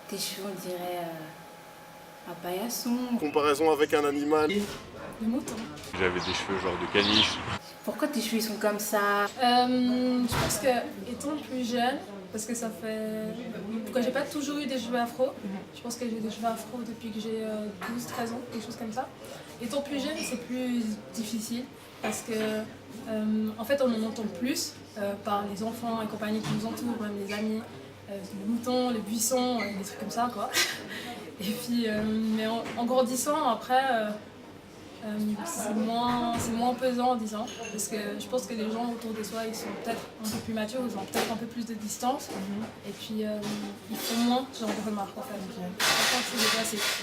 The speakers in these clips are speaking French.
Tes cheveux, on dirait un paillasson. Comparaison avec un animal. Le mouton. J'avais des cheveux genre de caniche. Pourquoi tes cheveux ils sont comme ça? Je pense que étant plus jeune, parce que ça fait. Pourquoi j'ai pas toujours eu des cheveux afro. Je pense que j'ai des cheveux afro depuis que j'ai 12-13 ans, quelque chose comme ça. Étant plus jeune, c'est plus difficile parce que en fait on en entend plus par les enfants et compagnie qui nous entourent, même les amis, les moutons, les buissons, des trucs comme ça quoi. Et puis, mais en grandissant après. C'est moins pesant en disant, parce que je pense que les gens autour de soi ils sont peut-être un peu plus matures, ils ont peut-être un peu plus de distance et puis ils font moins ce genre de remarques en fait.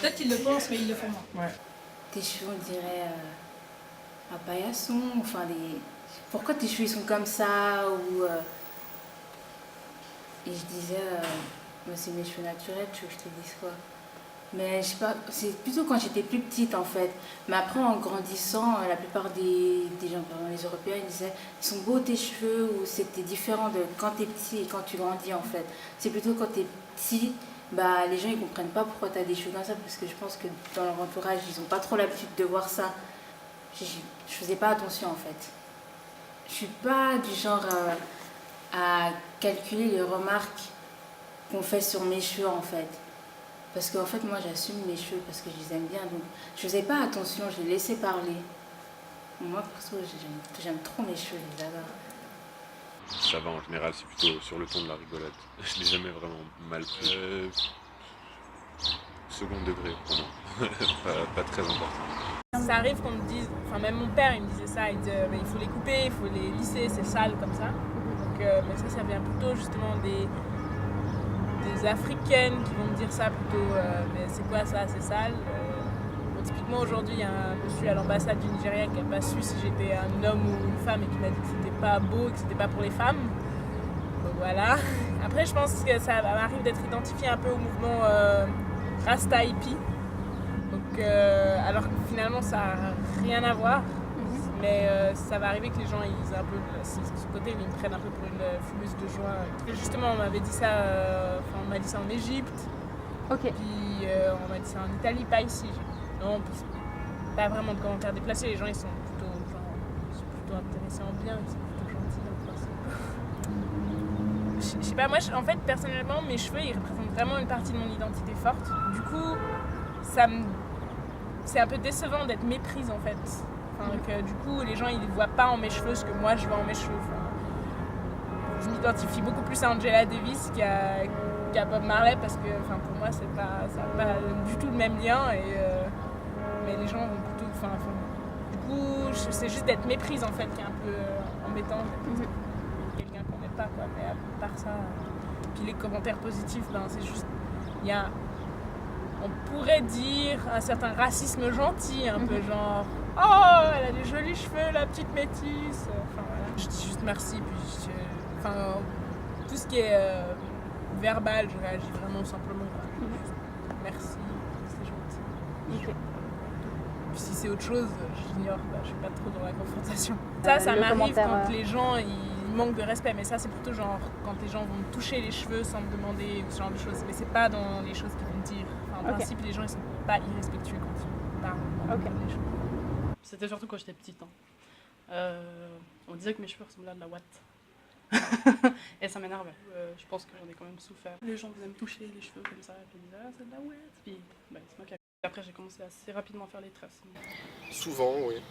Peut-être qu'ils le pensent mais ils le font moins. Ouais. Tes cheveux on dirait un paillasson, enfin les... Pourquoi tes cheveux ils sont comme ça ou Et je disais, moi c'est mes cheveux naturels, tu veux que je te dise quoi? Mais je sais pas, c'est plutôt quand j'étais plus petite en fait. Mais après en grandissant, la plupart des gens, pardon, les Européens, ils disaient ils sont beaux tes cheveux ou c'était différent de quand t'es petit et quand tu grandis en fait. C'est plutôt quand t'es petit, bah les gens ils comprennent pas pourquoi t'as des cheveux comme ça parce que je pense que dans leur entourage ils ont pas trop l'habitude de voir ça. Je faisais pas attention en fait. Je suis pas du genre à calculer les remarques qu'on fait sur mes cheveux en fait. Parce qu'en fait, moi, j'assume mes cheveux parce que je les aime bien. Donc, je faisais pas attention, je les laissais parler. Moi, perso, j'aime trop mes cheveux, je les adore. Ça va en général, c'est plutôt sur le ton de la rigolade. Je l'ai jamais vraiment mal pris. Second degré, vraiment. pas très important. Ça arrive qu'on me dise, enfin même mon père il me disait ça, il disait mais il faut les couper, il faut les lisser, c'est sale comme ça. Donc, mais ça vient plutôt justement des africaines qui vont me dire ça plutôt, mais c'est quoi ça, c'est sale. Bon, typiquement aujourd'hui il y a un monsieur à l'ambassade du Nigeria qui n'a pas su si j'étais un homme ou une femme et qui m'a dit que c'était pas beau et que c'était pas pour les femmes. Donc voilà. Après je pense que ça m'arrive d'être identifiée un peu au mouvement Rasta hippie. Donc alors que finalement ça n'a rien à voir. Mais ça va arriver que les gens ils aient un peu ce côté, mais ils me prennent un peu pour une fumeuse de joint. Justement, on m'avait dit ça, on m'a dit ça en Égypte, Ok. puis on m'a dit ça en Italie, pas ici. Non, pas vraiment de commentaires déplacés. Les gens ils sont plutôt intéressés en bien, ils sont plutôt gentils en principe. Je sais pas, moi en fait personnellement mes cheveux ils représentent vraiment une partie de mon identité forte. Du coup, c'est un peu décevant d'être méprise en fait. Enfin, donc, du coup, les gens ils ne voient pas en mes cheveux ce que moi je vois en mes cheveux. Enfin, je m'identifie beaucoup plus à Angela Davis qu'à Bob Marley parce que pour moi ça n'a pas du tout le même lien. Mais les gens vont plutôt. Du coup, c'est juste d'être méprise en fait qui est un peu embêtant. Quelqu'un qu'on n'aime pas quoi. Mais à part ça. Puis les commentaires positifs, c'est juste. Il y a. On pourrait dire un certain racisme gentil, un peu genre oh, elle a des jolis cheveux, la petite métisse. Enfin voilà. Je dis juste merci, puis tout ce qui est verbal, je réagis vraiment simplement. Juste, merci, c'est gentil. Ok. Puis si c'est autre chose, j'ignore, je suis pas trop dans la confrontation. Ça m'arrive quand les gens ils manquent de respect, mais ça c'est plutôt genre quand les gens vont me toucher les cheveux sans me demander ou ce genre de choses. Mais c'est pas dans les choses qu'ils vont me dire. En principe, les gens ils sont pas irrespectueux quand ils parlent des cheveux. C'était surtout quand j'étais petite. On disait que mes cheveux ressemblaient à de la ouate. Et ça m'énervait. Je pense que j'en ai quand même souffert. Les gens faisaient me toucher les cheveux comme ça, et puis ils disaient c'est de la ouate. Puis c'est moi qui après j'ai commencé assez rapidement à faire les tresses. Souvent, oui.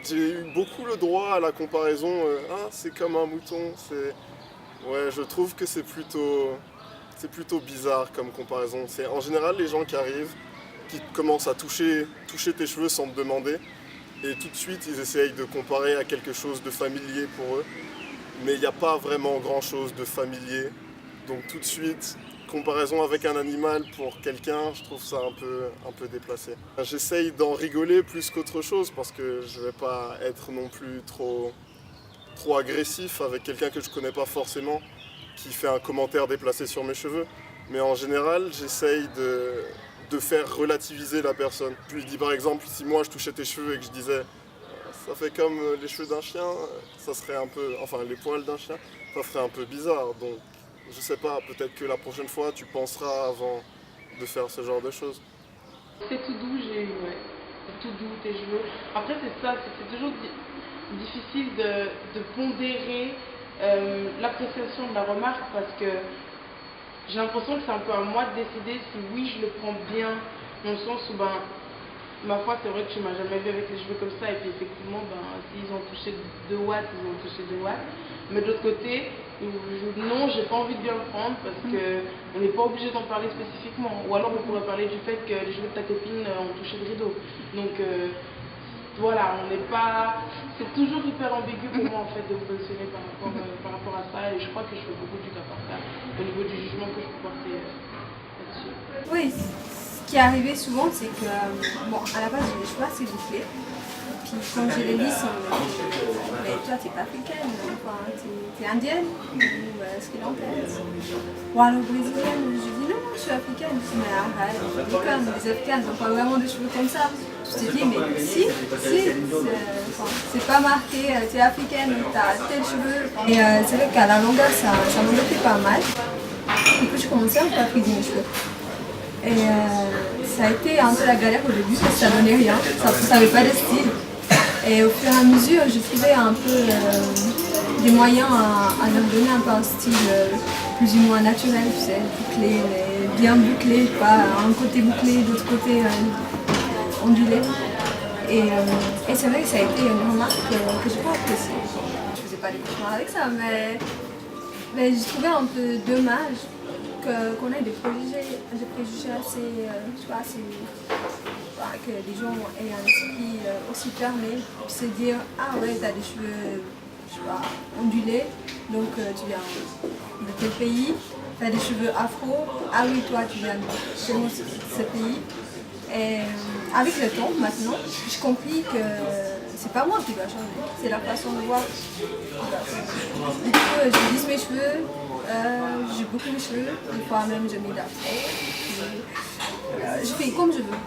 J'ai eu beaucoup le droit à la comparaison. C'est comme un mouton. Ouais, je trouve que c'est plutôt bizarre comme comparaison. C'est en général les gens qui arrivent, qui commencent à toucher tes cheveux sans te demander, et tout de suite ils essayent de comparer à quelque chose de familier pour eux. Mais il n'y a pas vraiment grand chose de familier. Donc tout de suite, comparaison avec un animal pour quelqu'un, je trouve ça un peu déplacé. J'essaye d'en rigoler plus qu'autre chose parce que je ne vais pas être non plus trop agressif avec quelqu'un que je ne connais pas forcément qui fait un commentaire déplacé sur mes cheveux. Mais en général, j'essaye de faire relativiser la personne. Je lui dis par exemple, si moi je touchais tes cheveux et que je disais ça fait comme les cheveux d'un chien, ça serait un peu, enfin les poils d'un chien, ça ferait un peu bizarre. Donc je sais pas, peut-être que la prochaine fois tu penseras avant de faire ce genre de choses. C'est tout doux, j'ai eu, ouais. C'est tout doux tes cheveux. Après c'est ça, c'est toujours difficile de pondérer l'appréciation de la remarque parce que j'ai l'impression que c'est un peu à moi de décider si oui je le prends bien, dans le sens où ma foi c'est vrai que tu m'as jamais vu avec les cheveux comme ça et puis effectivement s'ils ont touché 2 watts, ils ont touché 2 watts. Mais de l'autre côté, non, j'ai pas envie de bien le prendre parce qu'on n'est pas obligé d'en parler spécifiquement. Ou alors on pourrait parler du fait que les cheveux de ta copine ont touché le rideau. Donc voilà, on n'est pas. C'est toujours hyper ambigu pour moi en fait de me positionner par rapport à ça et je crois que je fais beaucoup du cas par cas au niveau du jugement que je peux porter là-dessus. Oui, ce qui est arrivé souvent, c'est que bon, à la base j'ai les cheveux assez bouclés. Puis quand j'ai les lisses, mais toi t'es pas africaine, enfin, t'es indienne ou sri lankaise ou alors brésilienne. Je dis non, je suis africaine. Je dis mais arrête, les africaines n'ont pas vraiment des cheveux comme ça. Je te dis mais si, c'est pas marqué, t'es africaine, t'as tel cheveu. Et c'est vrai qu'à la longueur ça m'embêtait pas mal. Du coup je commençais un peu à friser mes cheveux. Et ça a été un peu la galère au début parce que ça donnait rien, ça n'avait pas de style. Et au fur et à mesure, j'ai trouvé un peu des moyens à leur donner un peu un style plus ou moins naturel, tu sais, bouclé, mais bien bouclé, pas un côté bouclé, l'autre côté ondulé. Et c'est vrai que ça a été une remarque que j'ai pas appréciée. Je faisais pas des cauchemars avec ça, mais j'ai trouvé un peu dommage qu'on ait des préjugés assez, que les gens aient un esprit aussi fermé, puis se dire ah ouais t'as des cheveux ondulés, donc tu viens de quel pays, t'as des cheveux afro, ah oui toi tu viens de ce pays. Et avec le temps maintenant, j'ai compris que c'est pas moi qui dois changer, c'est la façon de voir qui doit changer. Du coup je lisse mes cheveux, j'ai beaucoup de cheveux, des fois même je mets d'afro, je fais comme je veux.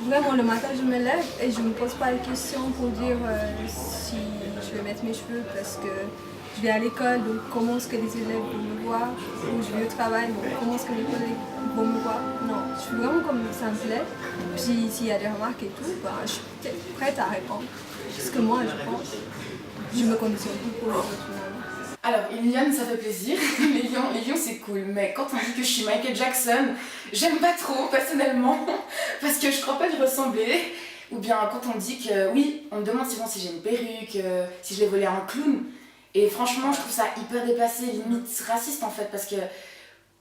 Vraiment le matin je me lève et je ne me pose pas de questions pour dire si je vais mettre mes cheveux parce que je vais à l'école, donc comment est-ce que les élèves vont me voir, ou je vais au travail, donc comment est-ce que les collègues vont me voir. Non, je suis vraiment comme ça me plaît. Puis s'il y a des remarques et tout, je suis prête à répondre. Ce que moi je pense, je me conditionne plus pour les autres. Alors, Iliane, ça fait plaisir, les lions c'est cool, mais quand on dit que je suis Michael Jackson, j'aime pas trop personnellement, parce que je crois pas lui ressembler. Ou bien quand on dit que, oui, on me demande souvent si j'ai une perruque, si je l'ai volée à un clown. Et franchement, je trouve ça hyper déplacé, limite raciste en fait, parce que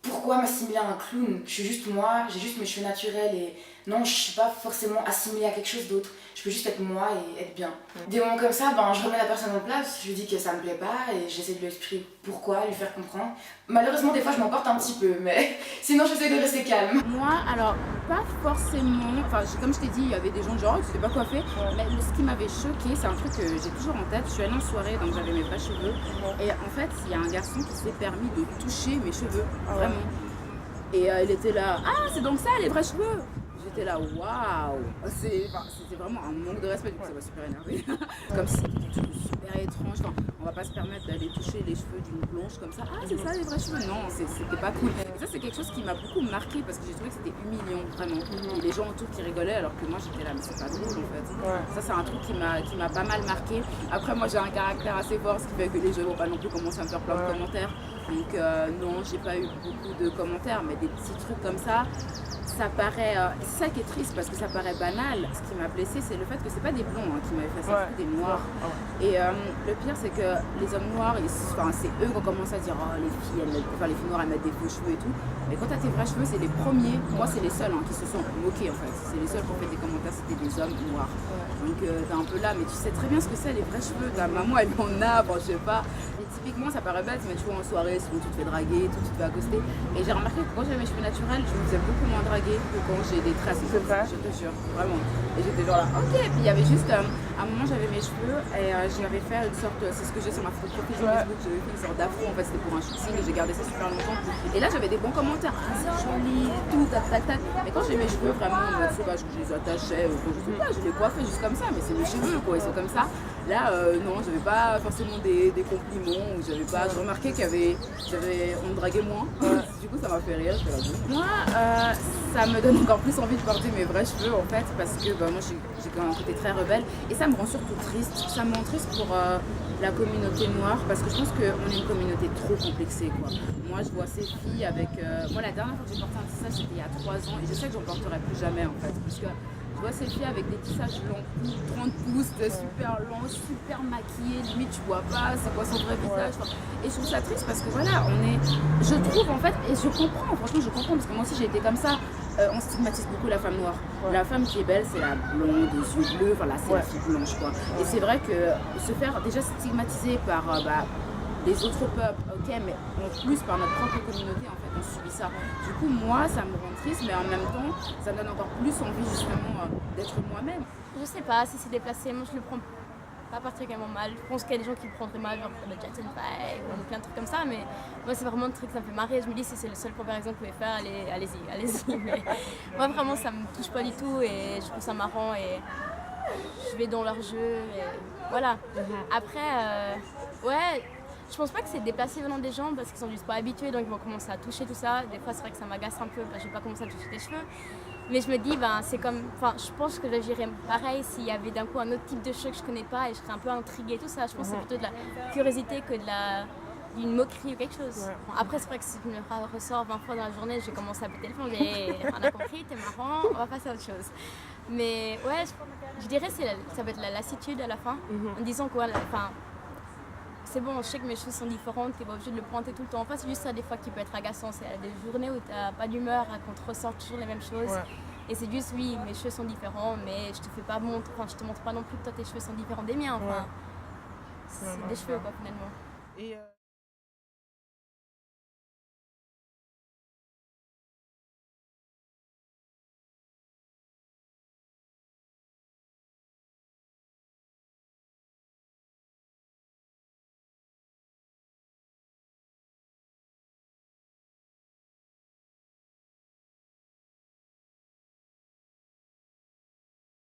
pourquoi m'assimiler à un clown? Je suis juste moi, j'ai juste mes cheveux naturels et non, je suis pas forcément assimilée à quelque chose d'autre. Je peux juste être moi et être bien. Des moments comme ça, je remets la personne en place, je lui dis que ça me plaît pas et j'essaie de lui expliquer pourquoi, lui faire comprendre. Malheureusement, des fois, je m'emporte un petit peu, mais sinon, j'essaie de rester calme. Moi, alors, pas forcément, enfin, comme je t'ai dit, il y avait des gens de genre, ils ne savaient pas quoi faire, mais ce qui m'avait choqué, c'est un truc que j'ai toujours en tête. Je suis allée en soirée, donc j'avais mes vrais cheveux, et en fait, il y a un garçon qui s'est permis de toucher mes cheveux, vraiment. Et il était là, ah, c'est donc ça, les vrais cheveux. J'étais là, waouh! C'était vraiment un manque de respect, du coup ça m'a super énervé. Comme si c'était quelque chose de super étrange. Enfin, on va pas se permettre d'aller toucher les cheveux d'une blonche comme ça. Ah, c'est ça les vrais cheveux? Non, c'était pas cool. Et ça, c'est quelque chose qui m'a beaucoup marqué parce que j'ai trouvé que c'était humiliant, vraiment. Et les gens autour qui rigolaient alors que moi j'étais là, mais c'est pas drôle en fait. Ça, c'est un truc qui m'a pas mal marqué. Après, moi j'ai un caractère assez fort, ce qui fait que les gens vont pas non plus commencer à me faire plein de commentaires. Donc, non, j'ai pas eu beaucoup de commentaires, mais des petits trucs comme ça. Ça paraît, c'est ça qui est triste parce que ça paraît banal. Ce qui m'a blessée, c'est le fait que c'est pas des blonds qui m'avaient fait ça, c'était des noirs. Et le pire, c'est que les hommes noirs, c'est eux qui ont commencé à dire oh, les filles noires elles mettent des faux cheveux et tout. Mais quand t'as tes vrais cheveux, c'est les premiers. Moi, c'est les seuls qui se sont moqués en fait. C'est les seuls qui ont fait des commentaires, c'était des hommes noirs. Donc t'es un peu là, mais tu sais très bien ce que c'est les vrais cheveux. Ta maman, elle en a, je sais pas. Et typiquement, ça paraît bête, mais tu vois en soirée, souvent tu te fais draguer, tu te fais accoster. Et j'ai remarqué que quand j'avais mes cheveux naturels, je me faisais beaucoup moins draguer que quand j'ai des tresses. C'est vrai? Je te jure, vraiment. Et j'étais genre là, ok. Et puis il y avait juste un À un moment, j'avais mes cheveux et j'avais fait une sorte, c'est ce que j'ai sur ma photo profil sur Facebook, j'avais fait une sorte d'afro, en fait c'était pour un shooting et j'ai gardé ça super longtemps. Et là j'avais des bons commentaires, ah c'est joli, tout, tac tac tac. Mais quand j'ai mes cheveux vraiment, je sais pas, je les attachais, je sais pas, je les coiffais juste comme ça, mais c'est mes cheveux quoi, ils sont comme ça. Là non, j'avais pas forcément des compliments, ou j'avais pas, je remarquais on me draguait moins. Du coup ça m'a fait rire, j'étais là, bon. Moi, ça me donne encore plus envie de porter mes vrais cheveux en fait, parce que moi j'ai quand même un côté très rebelle et ça me rend surtout triste. Ça me rend triste pour la communauté noire parce que je pense qu'on est une communauté trop complexée quoi. Moi je vois ces filles avec... moi la dernière fois que j'ai porté un tissage c'était il y a 3 ans et je sais que j'en porterai plus jamais en fait parce que je vois ces filles avec des tissages longs, 30 pouces, super longs, super maquillés, limite tu vois pas c'est quoi son vrai visage. Et je trouve ça triste parce que voilà, je trouve en fait, et je comprends, franchement je comprends parce que moi aussi j'ai été comme ça. On stigmatise beaucoup la femme noire. La femme qui est belle, c'est la blonde, aux yeux bleus, enfin là c'est la fille blanche quoi. Et c'est vrai que se faire déjà stigmatiser par les autres peuples, ok, mais en plus par notre propre communauté en fait, on subit ça. Du coup moi ça me rend triste, mais en même temps ça me donne encore plus envie justement d'être moi-même. Je sais pas si c'est déplacé, moi je le prends pas particulièrement mal. Je pense qu'il y a des gens qui le prendraient mal, genre le Jackson 5 ou plein de trucs comme ça, mais moi c'est vraiment un truc qui ça me fait marrer. Je me dis si c'est le seul comparaison que vous pouvez faire, allez-y. Mais moi vraiment ça me touche pas du tout et je trouve ça marrant et je vais dans leur jeu et voilà. Après, ouais, je pense pas que c'est déplacé venant des gens parce qu'ils sont juste pas habitués donc ils vont commencer à toucher tout ça. Des fois c'est vrai que ça m'agace un peu parce que je vais pas commencer à toucher tes cheveux. Mais je me dis, c'est comme. Enfin, je pense que j'agirais pareil s'il y avait d'un coup un autre type de cheveux que je connais pas et je serais un peu intriguée, tout ça. Je pense que c'est plutôt de la curiosité que d'une moquerie ou quelque chose. Bon, après, c'est vrai que si tu me ressors 20 fois dans la journée, je vais commencer à péter le fond. On a compris, t'es marrant, on va passer à autre chose. Mais ouais, je dirais que ça va être la lassitude à la fin, en disant quoi, c'est bon, je sais que mes cheveux sont différentes, t'es pas obligé de le pointer tout le temps. Enfin, c'est juste ça des fois qui peut être agaçant. C'est des journées où t'as pas d'humeur, qu'on te ressort toujours les mêmes choses. Et c'est juste, oui, mes cheveux sont différents, mais je te fais pas je te montre pas non plus que toi tes cheveux sont différents des miens. Enfin, c'est des cheveux quoi finalement.